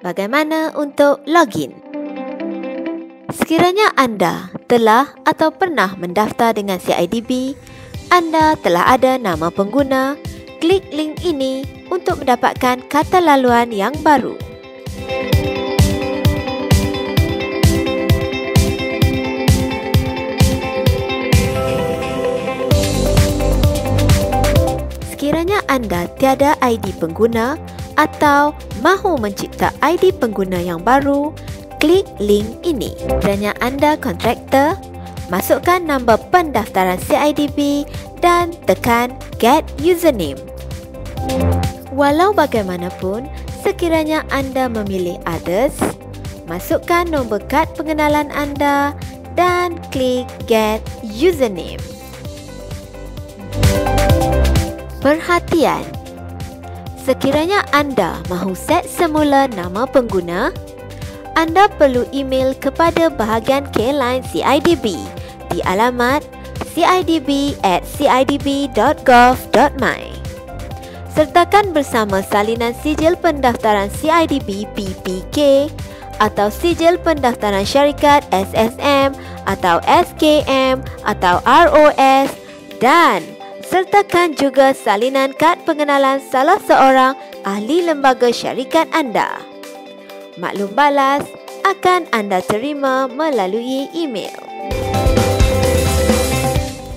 Bagaimana untuk login? Sekiranya anda telah atau pernah mendaftar dengan CIDB, anda telah ada nama pengguna, klik link ini untuk mendapatkan kata laluan yang baru. Sekiranya anda tiada ID pengguna atau mahu mencipta ID pengguna yang baru, klik link ini. Sekiranya anda kontraktor, masukkan nombor pendaftaran CIDB dan tekan Get Username. Walau bagaimanapun, sekiranya anda memilih Others, masukkan nombor kad pengenalan anda dan klik Get Username. Perhatian! Sekiranya anda mahu set semula nama pengguna, anda perlu email kepada bahagian K-Line CIDB di alamat cidb@cidb.gov.my. Sertakan bersama salinan sijil pendaftaran CIDB PPK atau sijil pendaftaran syarikat SSM atau SKM atau ROS dan sertakan juga salinan kad pengenalan salah seorang ahli lembaga syarikat anda. Maklum balas akan anda terima melalui email.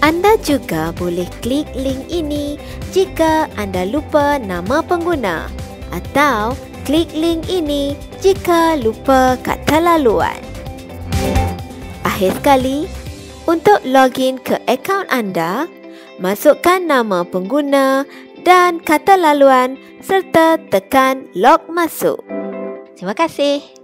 Anda juga boleh klik link ini jika anda lupa nama pengguna atau klik link ini jika lupa kata laluan. Akhir sekali, untuk login ke akaun anda, masukkan nama pengguna dan kata laluan serta tekan log masuk. Terima kasih.